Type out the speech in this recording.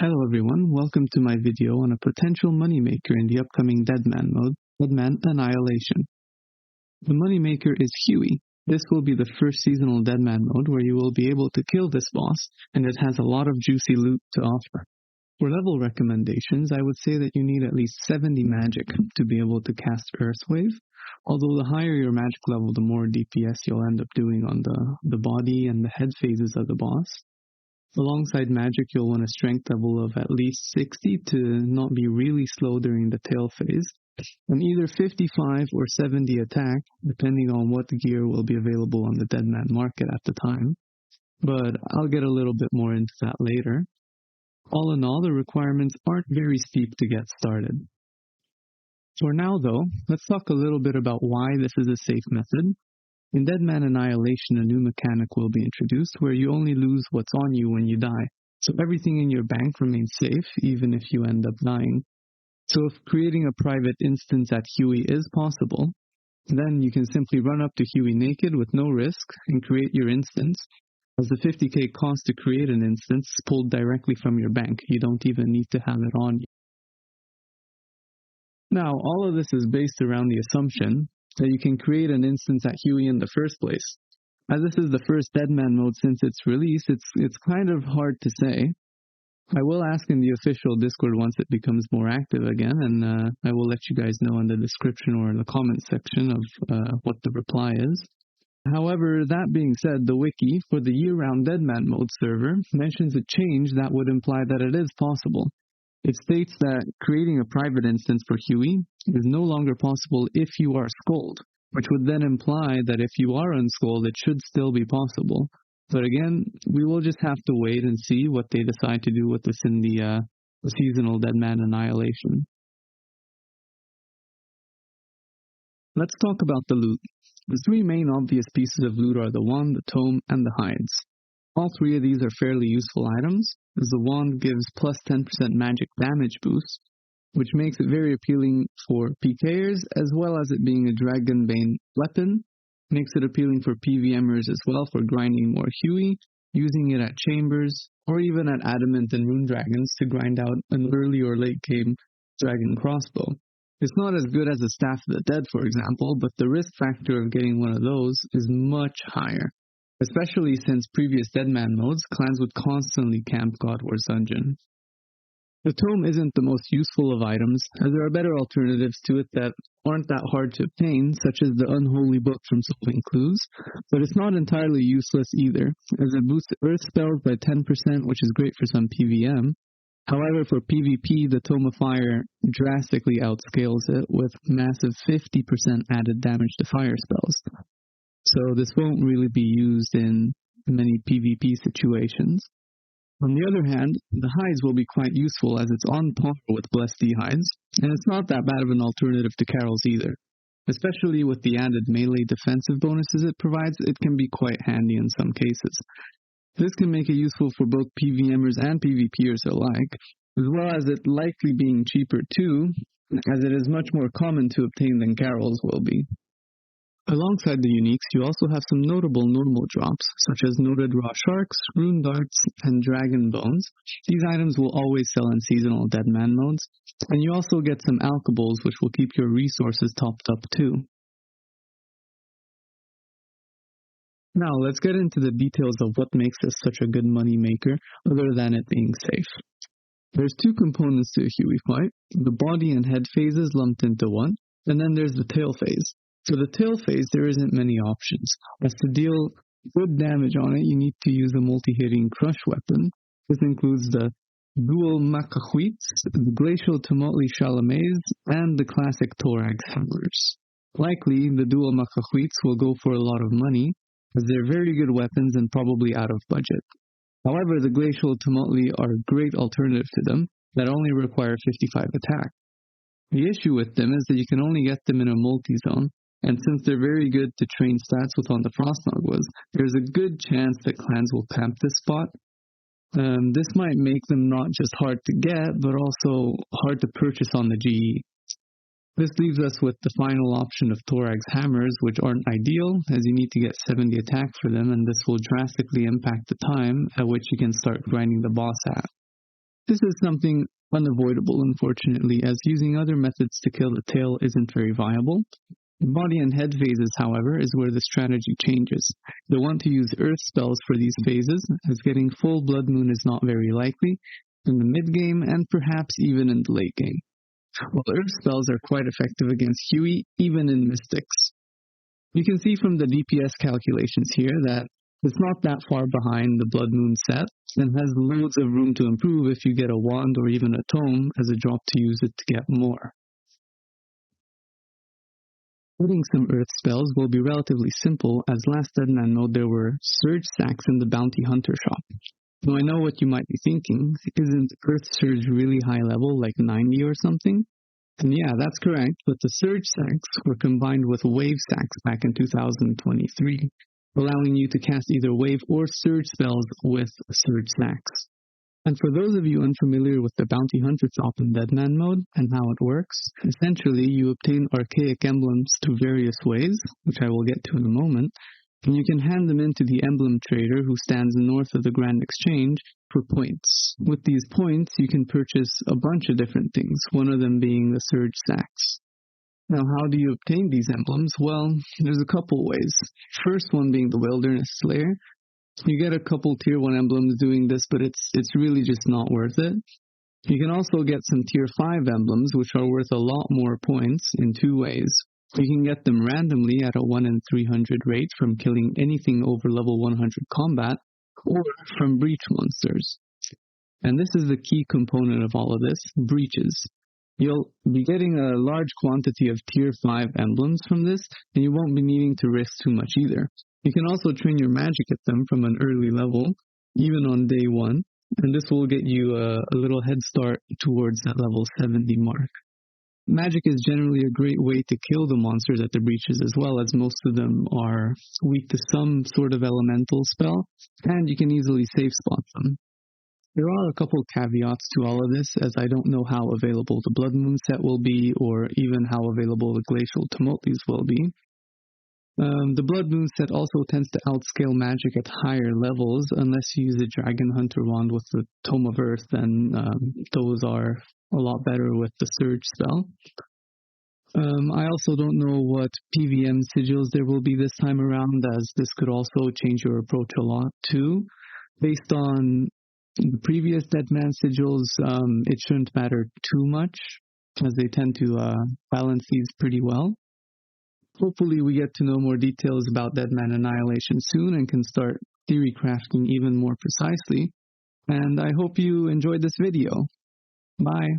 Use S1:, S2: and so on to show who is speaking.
S1: Hello everyone, welcome to my video on a potential moneymaker in the upcoming Deadman mode, Deadman Annihilation. The moneymaker is Huey. This will be the first seasonal Deadman mode where you will be able to kill this boss, and it has a lot of juicy loot to offer. For level recommendations, I would say that you need at least 70 magic to be able to cast Earthwave, although the higher your magic level, the more DPS you'll end up doing on the body and the head phases of the boss. Alongside magic, you'll want a strength level of at least 60 to not be really slow during the tail phase, and either 55 or 70 attack, depending on what gear will be available on the Deadman market at the time. But I'll get a little bit more into that later. All in all, the requirements aren't very steep to get started. For now though, let's talk a little bit about why this is a safe method. In Deadman Annihilation, a new mechanic will be introduced where you only lose what's on you when you die, so everything in your bank remains safe even if you end up dying. So if creating a private instance at Huey is possible, then you can simply run up to Huey naked with no risk and create your instance, as the 50k cost to create an instance is pulled directly from your bank. You don't even need to have it on you. Now, all of this is based around the assumption that you can create an instance at Huey in the first place. As this is the first Deadman mode since its release, it's kind of hard to say. I will ask in the official Discord once it becomes more active again, and I will let you guys know in the description or in the comment section of what the reply is. However, that being said, the wiki for the year-round Deadman mode server mentions a change that would imply that it is possible. It states that creating a private instance for Huey is no longer possible if you are Scold, which would then imply that if you are unscold, it should still be possible. But again, we will just have to wait and see what they decide to do with this in the seasonal Deadman Annihilation. Let's talk about the loot. The three main obvious pieces of loot are the wand, the tome, and the hides. All three of these are fairly useful items, as the wand gives plus 10% magic damage boost, which makes it very appealing for PKers, as well as it being a Dragonbane weapon, makes it appealing for PVMers as well for grinding more Huey, using it at chambers, or even at Adamant and Rune Dragons to grind out an early or late game Dragon Crossbow. It's not as good as the Staff of the Dead, for example, but the risk factor of getting one of those is much higher. Especially since previous Deadman modes, clans would constantly camp God War's Dungeon. The tome isn't the most useful of items, as there are better alternatives to it that aren't that hard to obtain, such as the Unholy Book from Solving Clues, but it's not entirely useless either, as it boosts Earth spells by 10%, which is great for some PVM. However, for PvP, the Tome of Fire drastically outscales it, with massive 50% added damage to fire spells. So this won't really be used in many PvP situations. On the other hand, the hides will be quite useful as it's on par with Blessed D hides, and it's not that bad of an alternative to Carol's either. Especially with the added melee defensive bonuses it provides, it can be quite handy in some cases. This can make it useful for both PVMers and PvPers alike, as well as it likely being cheaper too, as it is much more common to obtain than Carol's will be. Alongside the uniques, you also have some notable normal drops, such as noted raw sharks, rune darts, and dragon bones. These items will always sell in seasonal Deadman modes, and you also get some alkables, which will keep your resources topped up too. Now, let's get into the details of what makes this such a good money maker, other than it being safe. There's two components to a Huey fight, the body and head phases lumped into one, and then there's the tail phase. For the tail phase, there isn't many options, as to deal good damage on it, you need to use a multi-hitting crush weapon. This includes the dual Macahuits, the glacial Tumultly Chalames, and the classic Thorax hammers. Likely, the dual Macahuits will go for a lot of money, as they're very good weapons and probably out of budget. However, the glacial Tumultly are a great alternative to them, that only require 55 attack. The issue with them is that you can only get them in a multi-zone, and since they're very good to train stats with on the Frostnogwas, there's a good chance that clans will camp this spot. This might make them not just hard to get, but also hard to purchase on the GE. This leaves us with the final option of Thorax hammers, which aren't ideal, as you need to get 70 attack for them, and this will drastically impact the time at which you can start grinding the boss at. This is something unavoidable, unfortunately, as using other methods to kill the tail isn't very viable. Body and head phases, however, is where the strategy changes. You'll want to use earth spells for these phases, as getting full blood moon is not very likely in the mid-game and perhaps even in the late game. While earth spells are quite effective against Huey, even in Mystics. You can see from the DPS calculations here that it's not that far behind the Blood Moon set, and has loads of room to improve if you get a wand or even a tome as a drop to use it to get more. Getting some earth spells will be relatively simple, as last Deadman mode there were Surge Sacks in the Bounty Hunter shop. Now I know what you might be thinking, isn't Earth Surge really high level, like 90 or something? And yeah, that's correct, but the Surge Sacks were combined with Wave Sacks back in 2023, allowing you to cast either Wave or Surge spells with Surge Sacks. And for those of you unfamiliar with the Bounty Hunter shop in Deadman mode and how it works, essentially you obtain archaic emblems through various ways, which I will get to in a moment, and you can hand them in to the emblem trader who stands north of the Grand Exchange for points. With these points, you can purchase a bunch of different things, one of them being the Surge Sacks. Now, how do you obtain these emblems? Well, there's a couple ways. First one being the Wilderness Slayer. You get a couple tier 1 emblems doing this, but it's really just not worth it. You can also get some tier 5 emblems, which are worth a lot more points in two ways. You can get them randomly at a 1 in 300 rate from killing anything over level 100 combat, or from breach monsters. And this is the key component of all of this, breaches. You'll be getting a large quantity of tier 5 emblems from this, and you won't be needing to risk too much either. You can also train your magic at them from an early level, even on day 1, and this will get you a little head start towards that level 70 mark. Magic is generally a great way to kill the monsters at the breaches, as well, as most of them are weak to some sort of elemental spell, and you can easily safe spot them. There are a couple caveats to all of this, as I don't know how available the Blood Moon set will be, or even how available the Glacial Tumulties will be. The Blood Moon set also tends to outscale magic at higher levels, unless you use a Dragon Hunter wand with the Tome of Earth, then those are a lot better with the Surge spell. I also don't know what PVM sigils there will be this time around, as this could also change your approach a lot too. Based on the previous Deadman sigils, it shouldn't matter too much, as they tend to balance these pretty well. Hopefully we get to know more details about Deadman Annihilation soon and can start theory crafting even more precisely. And I hope you enjoyed this video. Bye.